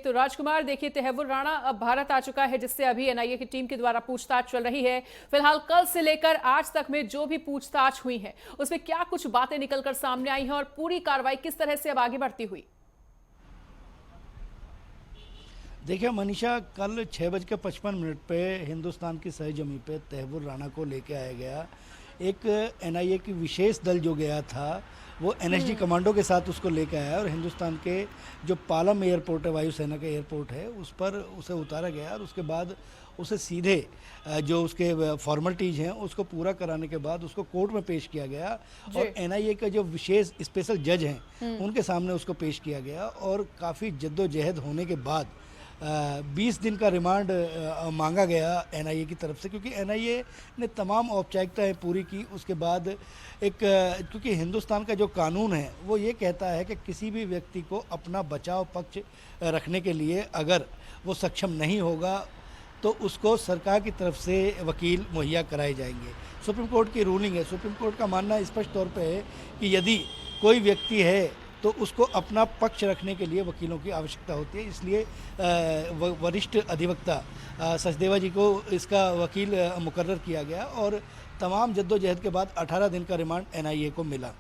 तो राजकुमार देखिए, तहव्वुर राणा अब भारत आ चुका है, जिससे अभी एनआईए की टीम के द्वारा पूछताछ चल रही है। फिलहाल कल से लेकर आज तक में जो भी पूछताछ हुई है उसमें क्या कुछ बातें निकलकर सामने आई हैं और पूरी कार्रवाई किस तरह से अब आगे बढ़ती हुई। देखिए मनीषा, कल 6:55 पे हिंदुस्तान की सरजमी पे तहव्वुर राणा को लेके आया गया। एक एनआईए की विशेष दल जो गया था वो एनएसजी कमांडो के साथ उसको लेके आया और हिंदुस्तान के जो पालम एयरपोर्ट है, वायुसेना का एयरपोर्ट है, उस पर उसे उतारा गया और उसके बाद उसे सीधे जो उसके फॉर्मेलिटीज़ हैं उसको पूरा कराने के बाद उसको कोर्ट में पेश किया गया और एनआईए का जो विशेष स्पेशल जज हैं उनके सामने उसको पेश किया गया और काफ़ी जद्दोजहद होने के बाद 20 दिन का रिमांड मांगा गया एनआईए की तरफ से, क्योंकि एनआईए ने तमाम औपचारिकताएं पूरी की। उसके बाद क्योंकि हिंदुस्तान का जो कानून है वो ये कहता है कि किसी भी व्यक्ति को अपना बचाव पक्ष रखने के लिए अगर वो सक्षम नहीं होगा तो उसको सरकार की तरफ से वकील मुहैया कराए जाएंगे। सुप्रीम कोर्ट की रूलिंग है। सुप्रीम कोर्ट का मानना स्पष्ट तौर पे है कि यदि कोई व्यक्ति है तो उसको अपना पक्ष रखने के लिए वकीलों की आवश्यकता होती है। इसलिए वरिष्ठ अधिवक्ता सचदेवा जी को इसका वकील मुकर्रर किया गया और तमाम जद्दोजहद के बाद 18 दिन का रिमांड एनआईए को मिला।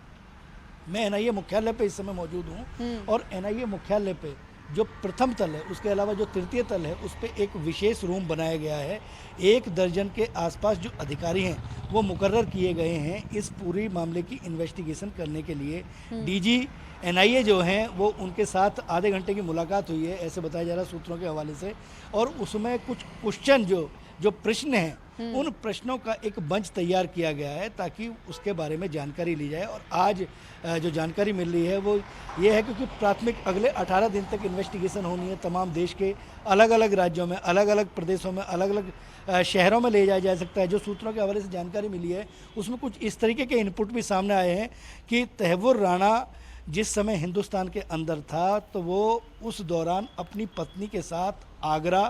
मैं एनआईए मुख्यालय पे इस समय मौजूद हूँ और एनआईए मुख्यालय पे जो प्रथम तल है उसके अलावा जो तृतीय तल है उस पर एक विशेष रूम बनाया गया है। 1 दर्जन के आसपास जो अधिकारी हैं वो मुकर्रर किए गए हैं इस पूरी मामले की इन्वेस्टिगेशन करने के लिए। डीजी एनआईए जो हैं वो उनके साथ आधे घंटे की मुलाकात हुई है, ऐसे बताया जा रहा है सूत्रों के हवाले से, और उसमें कुछ क्वेश्चन जो प्रश्न हैं उन प्रश्नों का एक मंच तैयार किया गया है ताकि उसके बारे में जानकारी ली जाए। और आज जो जानकारी मिल रही है वो ये है, क्योंकि प्राथमिक अगले 18 दिन तक इन्वेस्टिगेशन होनी है। तमाम देश के अलग अलग राज्यों में, अलग अलग प्रदेशों में, अलग अलग शहरों में ले जाया जा सकता है। जो सूत्रों के हवाले से जानकारी मिली है उसमें कुछ इस तरीके के इनपुट भी सामने आए हैं कि तहव्वुर राणा जिस समय हिंदुस्तान के अंदर था तो वो उस दौरान अपनी पत्नी के साथ आगरा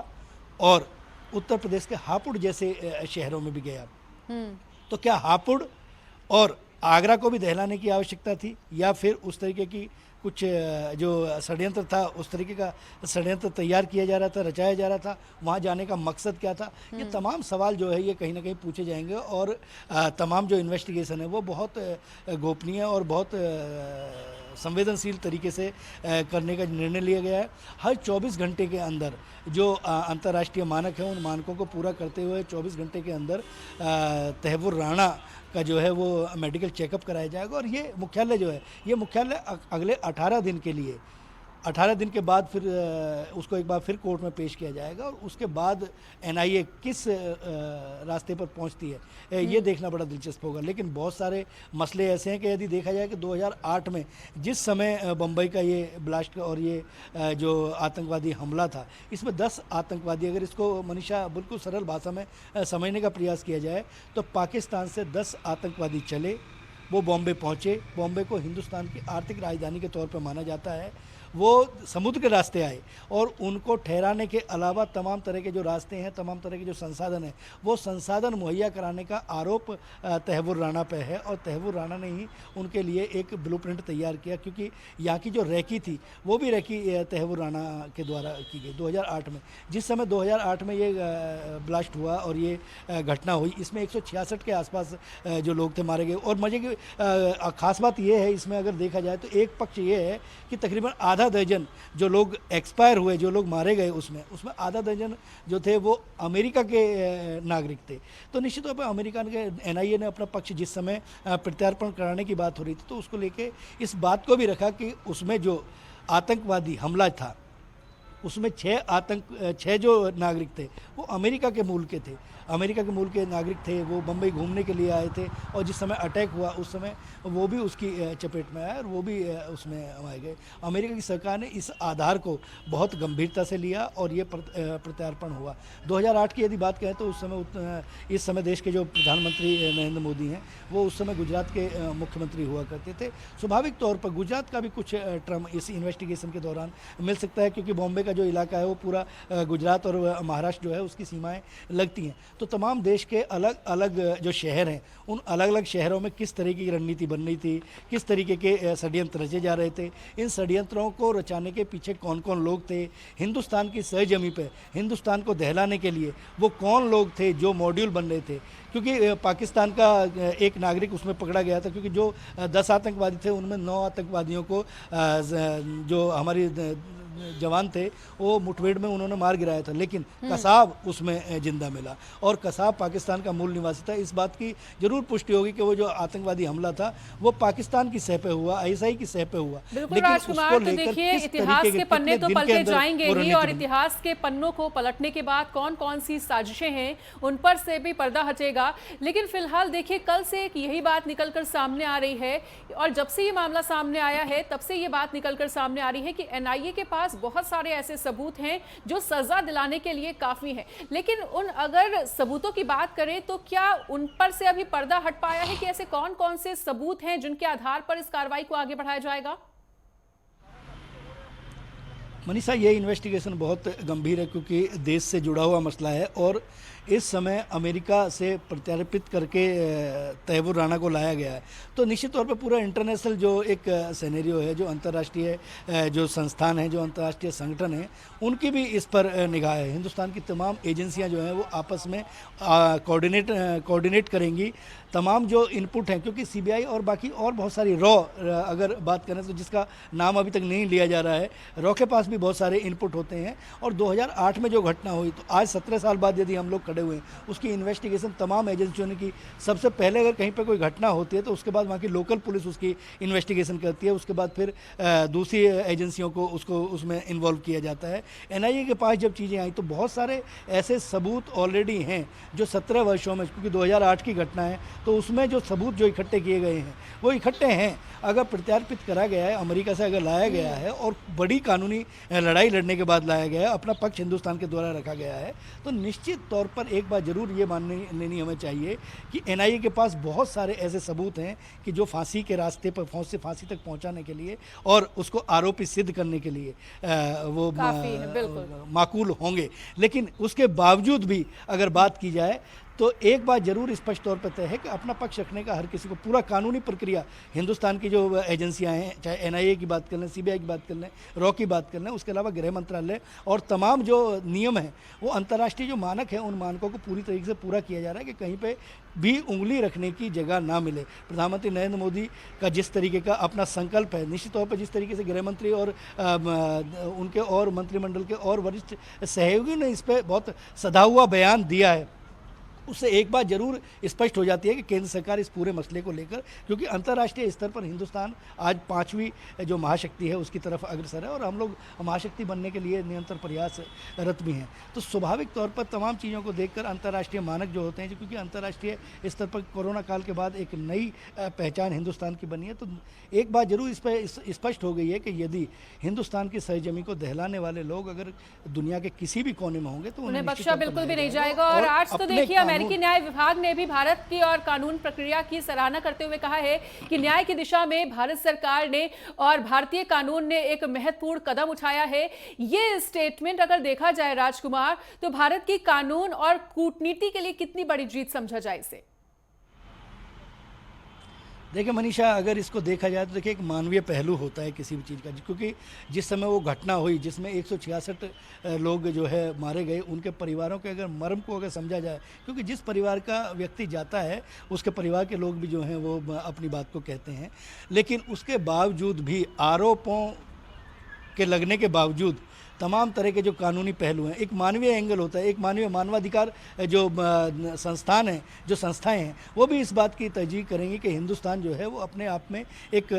और उत्तर प्रदेश के हापुड़ जैसे शहरों में भी गया। तो क्या हापुड़ और आगरा को भी दहलाने की आवश्यकता थी या फिर उस तरीके की कुछ जो षड्यंत्र था उस तरीके का षड्यंत्र तैयार किया जा रहा था, रचाया जा रहा था? वहाँ जाने का मकसद क्या था? ये तमाम सवाल जो है ये कहीं ना कहीं पूछे जाएंगे और तमाम जो इन्वेस्टिगेशन है वो बहुत गोपनीय और बहुत संवेदनशील तरीके से करने का निर्णय लिया गया है। हर 24 घंटे के अंदर जो अंतर्राष्ट्रीय मानक है उन मानकों को पूरा करते हुए 24 घंटे के अंदर तहव्वुर राणा का जो है वो मेडिकल चेकअप कराया जाएगा। और ये मुख्यालय जो है ये मुख्यालय अगले 18 दिन के लिए, 18 दिन के बाद फिर उसको एक बार फिर कोर्ट में पेश किया जाएगा और उसके बाद एनआईए किस रास्ते पर पहुंचती है ये देखना बड़ा दिलचस्प होगा। लेकिन बहुत सारे मसले ऐसे हैं कि यदि देखा जाए कि 2008 में जिस समय बम्बई का ये ब्लास्ट और ये जो आतंकवादी हमला था, इसमें 10 आतंकवादी, अगर इसको मनीषा बिल्कुल सरल भाषा में समझने का प्रयास किया जाए तो पाकिस्तान से 10 आतंकवादी चले, वो बॉम्बे पहुँचे। बॉम्बे को हिंदुस्तान की आर्थिक राजधानी के तौर पर माना जाता है। वो समुद्र के रास्ते आए और उनको ठहराने के अलावा तमाम तरह के जो रास्ते हैं, तमाम तरह के जो संसाधन हैं, वो संसाधन मुहैया कराने का आरोप तहव्वुर राणा पे है। और तहव्वुर राणा ने ही उनके लिए एक ब्लूप्रिंट तैयार किया, क्योंकि यहाँ की जो रैकी थी वो भी रैकी तहव्वुर राणा के द्वारा की गई 2008 में। जिस समय 2008 में ये ब्लास्ट हुआ और ये घटना हुई, इसमें 166 के आसपास जो लोग थे मारे गए। और मज़े की खास बात ये है इसमें, अगर देखा जाए तो एक पक्ष ये है कि तकरीबन आधा दर्जन जो लोग एक्सपायर हुए, जो लोग मारे गए, उसमें आधा दर्जन जो थे वो अमेरिका के नागरिक थे। तो निश्चित तौर पर अमेरिका के एनआईए ने अपना पक्ष जिस समय प्रत्यार्पण कराने की बात हो रही थी तो उसको लेके इस बात को भी रखा कि उसमें जो आतंकवादी हमला था उसमें 6 जो नागरिक थे वो अमेरिका के मूल के थे, अमेरिका के मूल के नागरिक थे। वो बम्बई घूमने के लिए आए थे और जिस समय अटैक हुआ उस समय वो भी उसकी चपेट में आया और वो भी उसमें आए गए। अमेरिका की सरकार ने इस आधार को बहुत गंभीरता से लिया और ये प्रत्यार्पण हुआ। 2008 की यदि बात करें तो इस समय देश के जो प्रधानमंत्री नरेंद्र मोदी हैं वो उस समय गुजरात के मुख्यमंत्री हुआ करते थे। स्वाभाविक तौर पर गुजरात का भी कुछ टर्म इस इन्वेस्टिगेशन के दौरान मिल सकता है, क्योंकि बॉम्बे का जो इलाका है वो पूरा गुजरात और महाराष्ट्र जो है उसकी सीमाएं लगती हैं। तो तमाम देश के अलग अलग जो शहर हैं उन अलग अलग शहरों में किस तरीके की रणनीति बन रही थी, किस तरीके के षड्यंत्र रचे जा रहे थे, इन षड्यंत्रों को रचाने के पीछे कौन कौन लोग थे, हिंदुस्तान की सरजमी पे हिंदुस्तान को दहलाने के लिए वो कौन लोग थे जो मॉड्यूल बन रहे थे। क्योंकि पाकिस्तान का एक नागरिक उसमें पकड़ा गया था, क्योंकि जो 10 आतंकवादी थे उनमें 9 आतंकवादियों को जो हमारी जवान थे वो मुठभेड़ में उन्होंने मार गिराया था, लेकिन कसाब उसमें जिंदा मिला और कसाब पाकिस्तान का मूल निवासी था। इस बात की जरूर पुष्टि होगी कि वो जो आतंकवादी हमला था वो पाकिस्तान की सह पे हुआ, आईएसआई की सह पे हुआ। बिल्कुल राजकुमार, तो देखिए इतिहास के पन्ने तो पलटे जाएंगे ही, और इतिहास के पन्नों को पलटने के बाद कौन कौन सी साजिशें हैं उन पर से भी पर्दा हटेगा। लेकिन फिलहाल देखिए कल से एक यही बात निकलकर सामने आ रही है, और जब से ये मामला सामने आया है तब से ये बात निकलकर सामने आ रही है कि एनआईए के पास बहुत सारे ऐसे सबूत हैं जो सजा दिलाने के लिए काफी हैं। लेकिन उन अगर सबूतों की बात करें तो क्या उन पर से अभी पर्दा हट पाया है कि ऐसे कौन कौन से सबूत हैं जिनके आधार पर इस कार्रवाई को आगे बढ़ाया जाएगा? मनीषा, ये इन्वेस्टिगेशन बहुत गंभीर है क्योंकि देश से जुड़ा हुआ मसला है और इस समय अमेरिका से प्रत्यार्पित करके तैमूर राणा को लाया गया है। तो निश्चित तौर पर पूरा इंटरनेशनल जो एक सिनेरियो है, जो अंतर्राष्ट्रीय जो संस्थान हैं, जो अंतर्राष्ट्रीय संगठन हैं, उनकी भी इस पर निगाह है। हिंदुस्तान की तमाम एजेंसियां जो हैं वो आपस में कोऑर्डिनेट करेंगी। तमाम जो इनपुट हैं, क्योंकि सीबीआई और बाकी और बहुत सारी रॉ अगर बात करें तो जिसका नाम अभी तक नहीं लिया जा रहा है, रॉ के पास भी बहुत सारे इनपुट होते हैं। और 2008 में जो घटना हुई, तो आज 17 साल बाद यदि हम लोग खड़े हुए हैं, उसकी इन्वेस्टिगेशन तमाम एजेंसियों ने की। सबसे पहले अगर कहीं पर कोई घटना होती है तो उसके बाद वहाँ की लोकल पुलिस उसकी इन्वेस्टिगेशन करती है, उसके बाद फिर दूसरी एजेंसियों को उसमें इन्वॉल्व किया जाता है। एनआईए के पास जब चीज़ें आई तो बहुत सारे ऐसे सबूत ऑलरेडी हैं जो 17 वर्षों में, क्योंकि 2008 की घटना है तो उसमें जो सबूत जो इकट्ठे किए गए हैं वो इकट्ठे हैं। अगर प्रत्यार्पित करा गया है, अमेरिका से अगर लाया गया है और बड़ी कानूनी लड़ाई लड़ने के बाद लाया गया है, अपना पक्ष हिंदुस्तान के द्वारा रखा गया है, तो निश्चित तौर पर एक बात जरूर ये मान लेनी हमें चाहिए कि एनआईए के पास बहुत सारे ऐसे सबूत हैं कि जो फांसी के रास्ते पर फांसी तक पहुंचाने के लिए और उसको आरोपी सिद्ध करने के लिए वो माकूल होंगे। लेकिन उसके बावजूद भी अगर बात की जाए तो एक बात जरूर स्पष्ट तौर पर तय है कि अपना पक्ष रखने का हर किसी को, पूरा कानूनी प्रक्रिया हिंदुस्तान की जो एजेंसियां हैं, चाहे एनआईए की बात कर लें, सीबीआई की बात कर लें, रॉ की बात कर लें, उसके अलावा गृह मंत्रालय और तमाम जो नियम हैं, वो अंतर्राष्ट्रीय जो मानक हैं, उन मानकों को पूरी तरीके से पूरा किया जा रहा है कि कहीं पर भी उंगली रखने की जगह ना मिले। प्रधानमंत्री नरेंद्र मोदी का जिस तरीके का अपना संकल्प है, निश्चित तौर पर जिस तरीके से गृह मंत्री और उनके और मंत्रिमंडल के और वरिष्ठ सहयोगियों ने इस पर बहुत सधा हुआ बयान दिया है, उससे एक बात जरूर स्पष्ट हो जाती है कि केंद्र सरकार इस पूरे मसले को लेकर, क्योंकि अंतर्राष्ट्रीय स्तर पर हिंदुस्तान आज 5वीं जो महाशक्ति है उसकी तरफ अग्रसर है और हम लोग महाशक्ति बनने के लिए निरंतर प्रयासरत भी हैं। तो स्वाभाविक तौर पर तमाम चीज़ों को देखकर अंतर्राष्ट्रीय मानक जो होते हैं, क्योंकि अंतर्राष्ट्रीय स्तर पर कोरोना काल के बाद एक नई पहचान हिंदुस्तान की बनी है, तो एक बात जरूर इस पर स्पष्ट हो गई है कि यदि हिंदुस्तान की सरजमी को दहलाने वाले लोग अगर दुनिया के किसी भी कोने में होंगे तो उन्हें बख्शा बिल्कुल भी नहीं जाएगा। और आज तो देखिए अमेरिकी न्याय विभाग ने भी भारत की और कानून प्रक्रिया की सराहना करते हुए कहा है कि न्याय की दिशा में भारत सरकार ने और भारतीय कानून ने एक महत्वपूर्ण कदम उठाया है। ये स्टेटमेंट अगर देखा जाए राजकुमार, तो भारत की कानून और कूटनीति के लिए कितनी बड़ी जीत समझा जाए इसे? देखिए मनीषा, अगर इसको देखा जाए तो देखिए एक मानवीय पहलू होता है किसी भी चीज़ का, क्योंकि जिस समय वो घटना हुई जिसमें 166 लोग जो है मारे गए, उनके परिवारों के अगर मर्म को अगर समझा जाए, क्योंकि जिस परिवार का व्यक्ति जाता है उसके परिवार के लोग भी जो हैं वो अपनी बात को कहते हैं, लेकिन उसके बावजूद भी आरोपों के लगने के बावजूद तमाम तरह के जो कानूनी पहलू हैं, एक मानवीय एंगल होता है, एक मानवीय मानवाधिकार जो संस्थान हैं, जो संस्थाएं हैं, वो भी इस बात की तरजीह करेंगी कि हिंदुस्तान जो है वो अपने आप में एक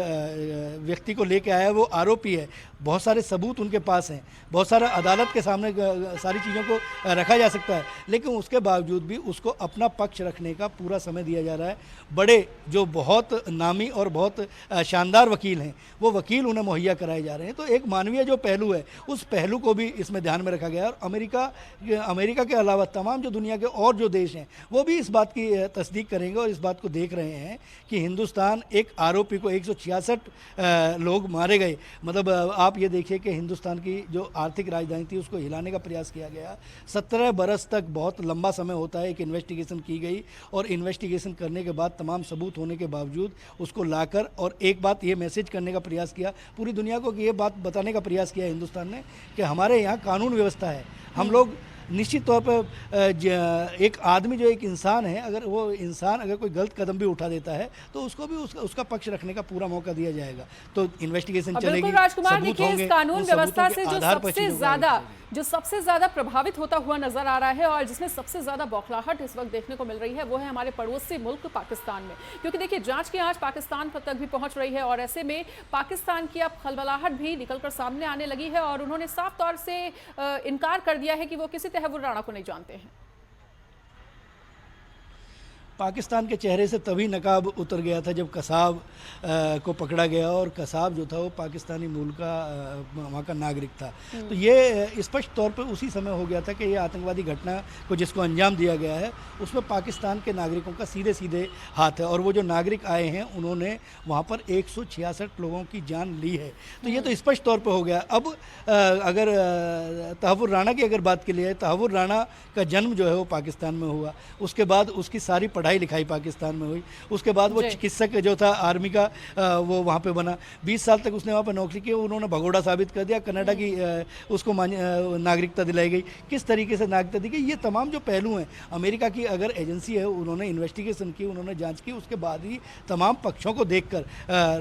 व्यक्ति को लेके आया है, वो आरोपी है, बहुत सारे सबूत उनके पास हैं, बहुत सारा अदालत के सामने सारी चीज़ों को रखा जा सकता है, लेकिन उसके बावजूद भी उसको अपना पक्ष रखने का पूरा समय दिया जा रहा है। बड़े जो बहुत नामी और बहुत शानदार वकील हैं, वो वकील उन्हें मुहैया कराए जा रहे हैं। तो एक मानवीय जो पहलू है, उस पहलू पहलू को भी इसमें ध्यान में रखा गया है। और अमेरिका के अलावा तमाम जो दुनिया के और जो देश हैं वो भी इस बात की तस्दीक करेंगे और इस बात को देख रहे हैं कि हिंदुस्तान एक आरोपी को 166 लोग मारे गए। मतलब आप ये देखिए कि हिंदुस्तान की जो आर्थिक राजधानी थी उसको हिलाने का प्रयास किया गया। 17 बरस तक बहुत लंबा समय होता है। एक इन्वेस्टिगेशन की गई और इन्वेस्टिगेशन करने के बाद तमाम सबूत होने के बावजूद उसको लाकर और एक बात ये मैसेज करने का प्रयास किया पूरी दुनिया को कि ये बात बताने का प्रयास किया हिंदुस्तान ने कि हमारे यहाँ कानून व्यवस्था है। हम लोग निश्चित तौर पर एक आदमी जो एक इंसान है, अगर वो इंसान अगर कोई गलत कदम भी उठा देता है तो उसको भी उसका पक्ष रखने का पूरा मौका दिया जाएगा। तो इन्वेस्टिगेशन चलेगी, बिल्कुल राजकुमार, सबूत देखिए होंगे, इस कानून उन व्यवस्था सबूतों से के आधार पर चीज़ों का जो सबसे ज्यादा प्रभावित होता हुआ नजर आ रहा है और जिसमें सबसे ज्यादा बौखलाहट इस वक्त देखने को मिल रही है वो है हमारे पड़ोसी मुल्क पाकिस्तान में। क्योंकि देखिए जांच की आंच पाकिस्तान तक भी पहुंच रही है और ऐसे में पाकिस्तान की अब खलबलाहट भी निकलकर सामने आने लगी है और उन्होंने साफ तौर से इनकार कर दिया है कि वो किसी तहव्वुर राणा को नहीं जानते हैं। पाकिस्तान के चेहरे से तभी नकाब उतर गया था जब कसाब को पकड़ा गया और कसाब जो था वो पाकिस्तानी मूल का वहाँ का नागरिक था। तो ये स्पष्ट तौर पर उसी समय हो गया था कि ये आतंकवादी घटना को जिसको अंजाम दिया गया है उसमें पाकिस्तान के नागरिकों का सीधे सीधे हाथ है। और वो जो नागरिक आए हैं उन्होंने वहाँ पर 166 लोगों की जान ली है। तो ये तो स्पष्ट तौर पर हो गया। अब अगर तहव्वुर राणा की अगर बात के लिए, तहव्वुर राणा का जन्म जो है वो पाकिस्तान में हुआ, उसके बाद उसकी सारी पढ़ाई लिखाई पाकिस्तान में हुई, उसके बाद वो चिकित्सक जो था आर्मी का वो वहाँ पे बना, 20 साल तक उसने वहाँ पे नौकरी की, उन्होंने भगोड़ा साबित कर दिया, कनाडा की उसको नागरिकता दिलाई गई, किस तरीके से नागरिकता दी गई। ये तमाम जो पहलू हैं, अमेरिका की अगर एजेंसी है उन्होंने इन्वेस्टिगेशन की, उन्होंने जांच की, उसके बाद ही तमाम पक्षों को देख कर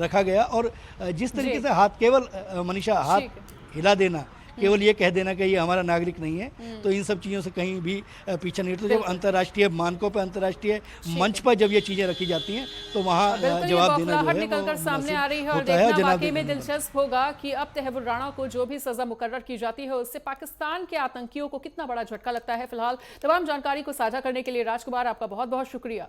रखा गया। और जिस तरीके से हाथ केवल मनीषा हाथ हिला देना, केवल ये कह देना कि ये हमारा नागरिक नहीं है, तो इन सब चीज़ों से कहीं भी पीछे नहीं। तो जब अंतर्राष्ट्रीय मानकों पर, अंतर्राष्ट्रीय मंच पर जब ये चीज़ें रखी जाती हैं तो वहाँ जवाब देना जो है निकलकर सामने आ रही है। और देखना वाकई में दिलचस्प होगा कि अब तहव्वुर राणा को जो भी सजा मुकर्रर की जाती है उससे पाकिस्तान के आतंकियों को कितना बड़ा झटका लगता है। फिलहाल तमाम जानकारी को साझा करने के लिए राजकुमार आपका बहुत बहुत शुक्रिया।